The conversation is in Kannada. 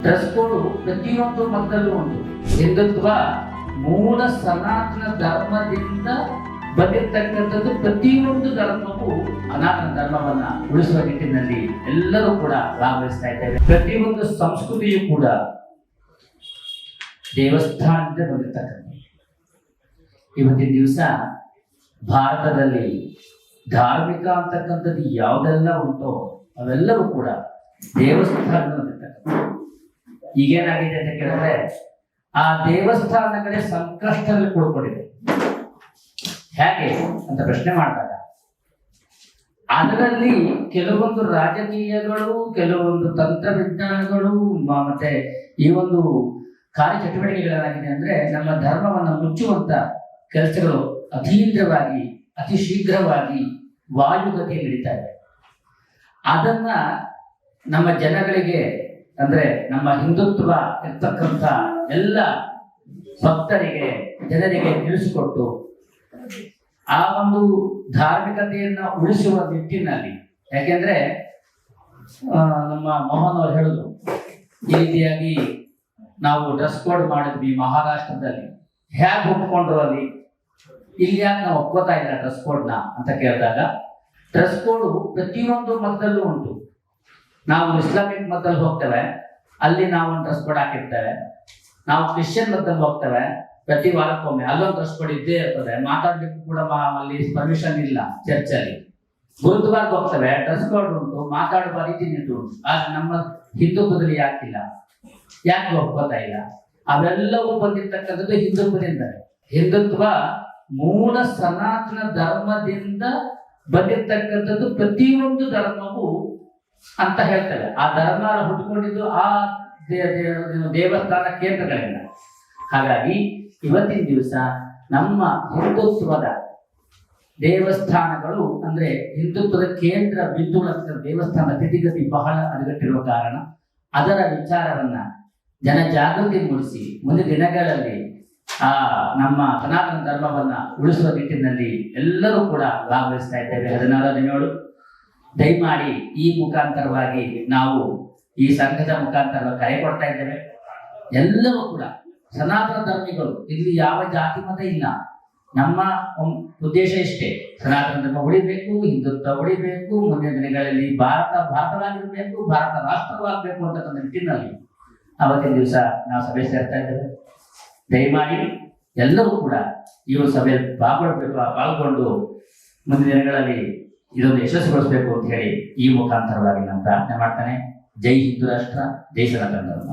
ಡ್ರೆಸ್ ಕೋಡ್ ಪ್ರತಿಯೊಂದು ಮಕ್ಕಳಲ್ಲೂ ಉಂಟು. ಹಿಂದುತ್ವ ಮೂಲ ಸನಾತನ ಧರ್ಮದಿಂದ ಬಂದಿರತಕ್ಕಂಥದ್ದು. ಪ್ರತಿಯೊಂದು ಧರ್ಮವು ಸನಾತನ ಧರ್ಮವನ್ನ ಉಳಿಸುವ ನಿಟ್ಟಿನಲ್ಲಿ ಎಲ್ಲರೂ ಕೂಡ ಭಾಗವಹಿಸ್ತಾ ಇದ್ದೇವೆ. ಪ್ರತಿಯೊಂದು ಸಂಸ್ಕೃತಿಯು ಕೂಡ ದೇವಸ್ಥಾನದಿಂದ ಬಂದಿರತಕ್ಕಂಥ. ಇವತ್ತಿನ ದಿವಸ ಭಾರತದಲ್ಲಿ ಧಾರ್ಮಿಕ ಅಂತಕ್ಕಂಥದ್ದು ಯಾವುದೆಲ್ಲ ಉಂಟೋ ಅವೆಲ್ಲವೂ ಕೂಡ ದೇವಸ್ಥಾನದಿಂದ ಬಂದಿರತಕ್ಕಂಥ. ಈಗೇನಾಗಿದೆ ಅಂತ ಕೇಳಿದ್ರೆ ಆ ದೇವಸ್ಥಾನಗಳೇ ಸಂಕಷ್ಟದಲ್ಲಿ ಕೂಡ್ಕೊಂಡಿದೆ. ಹೇಗೆ ಅಂತ ಪ್ರಶ್ನೆ ಮಾಡಿದಾಗ ಅದರಲ್ಲಿ ಕೆಲವೊಂದು ರಾಜಕೀಯಗಳು, ಕೆಲವೊಂದು ತಂತ್ರವಿಜ್ಞಾನಗಳು ಮತ್ತೆ ಈ ಒಂದು ಕಾರ್ಯಚಟುವಟಿಕೆಗಳೇನಾಗಿದೆ ಅಂದ್ರೆ ನಮ್ಮ ಧರ್ಮವನ್ನು ಮುಚ್ಚುವಂತ ಕೆಲಸಗಳು ಅತೀಂದ್ರವಾಗಿ ಅತಿ ಶೀಘ್ರವಾಗಿ ವಾಯುಗತಿಯಲ್ಲಿ ನಡೀತಾ ಇದೆ. ಅದನ್ನ ನಮ್ಮ ಜನಗಳಿಗೆ ಅಂದ್ರೆ ನಮ್ಮ ಹಿಂದುತ್ವ ಇರ್ತಕ್ಕಂಥ ಎಲ್ಲ ಭಕ್ತರಿಗೆ ಜನರಿಗೆ ತಿಳಿಸಿಕೊಟ್ಟು ಆ ಒಂದು ಧಾರ್ಮಿಕತೆಯನ್ನ ಉಳಿಸುವ ನಿಟ್ಟಿನಲ್ಲಿ, ಯಾಕೆಂದ್ರೆ ನಮ್ಮ ಮೋಹನ್ ಅವರು ಹೇಳುದು ಈ ರೀತಿಯಾಗಿ ನಾವು ಡ್ರೆಸ್ ಕೋಡ್ ಮಾಡಿದ್ವಿ ಮಹಾರಾಷ್ಟ್ರದಲ್ಲಿ, ಹೇಗೆ ಒಪ್ಕೊಂಡ್ರು ಅಲ್ಲಿ, ಇಲ್ಲಿ ಯಾಕೆ ನಾವು ಒಪ್ಕೋತಾ ಇಲ್ಲ ಡ್ರೆಸ್ ಕೋಡ್ನ ಅಂತ ಕೇಳಿದಾಗ, ಡ್ರೆಸ್ ಕೋಡ್ ಪ್ರತಿಯೊಂದು ಮತದಲ್ಲೂ ಉಂಟು. ನಾವು ಇಸ್ಲಾಮಿಕ್ ಮತದಲ್ಲಿ ಹೋಗ್ತೇವೆ, ಅಲ್ಲಿ ನಾವು ಒಂದು ಡ್ರೆಸ್ ಕೋಡ್ ಹಾಕಿರ್ತೇವೆ. ನಾವು ಕ್ರಿಶ್ಚಿಯನ್ ಮತದಲ್ಲಿ ಹೋಗ್ತೇವೆ, ಪ್ರತಿ ವಾರಕ್ಕೊಮ್ಮೆ ಅಲ್ಲೊಂದು ಡ್ರೆಸ್ ಕೋಡ್ ಇದ್ದೇ ಇರ್ತದೆ. ಮಾತಾಡ್ಲಿಕ್ಕೂ ಕೂಡ ಅಲ್ಲಿ ಪರ್ಮಿಷನ್ ಇಲ್ಲ ಚರ್ಚಲ್ಲಿ. ಗುರುದ್ವಾರಕ್ಕೆ ಹೋಗ್ತೇವೆ, ಡ್ರೆಸ್ ಕೋಡ್ ಉಂಟು, ಮಾತಾಡುವ ರೀತಿ ಉಂಟು. ಆದ್ರೆ ನಮ್ಮ ಹಿಂದುತ್ವದಲ್ಲಿ ಯಾಕಿಲ್ಲ, ಯಾಕೆ ಒಪ್ಕೋತಾ ಇಲ್ಲ? ಅವೆಲ್ಲವೂ ಬಂದಿರ್ತಕ್ಕಂಥದ್ದು ಹಿಂದುತ್ವದಿಂದ. ಹಿಂದುತ್ವ ಮೂಲ ಸನಾತನ ಧರ್ಮದಿಂದ ಬಂದಿರ್ತಕ್ಕಂಥದ್ದು. ಪ್ರತಿಯೊಂದು ಧರ್ಮವು ಅಂತ ಹೇಳ್ತೇವೆ. ಆ ಧರ್ಮ ಹುಟ್ಟುಕೊಂಡಿದ್ದು ಆ ದೇವಸ್ಥಾನ ಕೇಂದ್ರಗಳಿಂದ. ಹಾಗಾಗಿ ಇವತ್ತಿನ ದಿವಸ ನಮ್ಮ ಹಿಂದುತ್ವದ ದೇವಸ್ಥಾನಗಳು ಅಂದ್ರೆ ಹಿಂದುತ್ವದ ಕೇಂದ್ರ ಬಿಂದುಗಳ ದೇವಸ್ಥಾನ ಸ್ಥಿತಿಗತಿ ಬಹಳ ಹದಗೆಟ್ಟಿರುವ ಕಾರಣ ಅದರ ವಿಚಾರವನ್ನ ಜನಜಾಗೃತಿ ಮೂಡಿಸಿ ಮುಂದಿನ ದಿನಗಳಲ್ಲಿ ಆ ನಮ್ಮ ಸನಾತನ ಧರ್ಮವನ್ನ ಉಳಿಸುವ ನಿಟ್ಟಿನಲ್ಲಿ ಎಲ್ಲರೂ ಕೂಡ ಭಾಗವಹಿಸ್ತಾ ಇದ್ದೇವೆ. 16 ದಯಮಾಡಿ ಈ ಮುಖಾಂತರವಾಗಿ ನಾವು ಈ ಸಂಘದ ಮುಖಾಂತರ ಕರೆ ಕೊಡ್ತಾ ಇದ್ದೇವೆ. ಎಲ್ಲರೂ ಕೂಡ ಸನಾತನ ಧರ್ಮಿಗಳು, ಇಲ್ಲಿ ಯಾವ ಜಾತಿ ಮತ ಇಲ್ಲ. ನಮ್ಮ ಉದ್ದೇಶ ಇಷ್ಟೇ, ಸನಾತನ ಧರ್ಮ ಉಳಿಬೇಕು, ಹಿಂದುತ್ವ ಉಳಿಬೇಕು, ಮುಂದಿನ ದಿನಗಳಲ್ಲಿ ಭಾರತವಾಗಿರ್ಬೇಕು, ಭಾರತ ರಾಷ್ಟ್ರವಾಗಬೇಕು ಅಂತಕ್ಕಂಥ ನಿಟ್ಟಿನಲ್ಲಿ ಅವತ್ತಿನ ದಿವಸ ನಾವು ಸಭೆ ಸೇರ್ತಾ ಇದ್ದೇವೆ. ದಯಮಾಡಿ ಎಲ್ಲರೂ ಕೂಡ ಈ ಒಂದು ಸಭೆಯಲ್ಲಿ ಪಾಲ್ಗೊಂಡು ಮುಂದಿನ ದಿನಗಳಲ್ಲಿ ಇದೊಂದು ಯಶಸ್ಸುಗೊಳಿಸಬೇಕು ಅಂತ ಹೇಳಿ ಈ ಮುಖಾಂತರವಾಗಿ ನಾನು ಪ್ರಾರ್ಥನೆ ಮಾಡ್ತಾನೆ. ಜೈ ಹಿಂದೂ ರಾಷ್ಟ್ರ, ಜೈ ಸನಾತನ ಧರ್ಮ.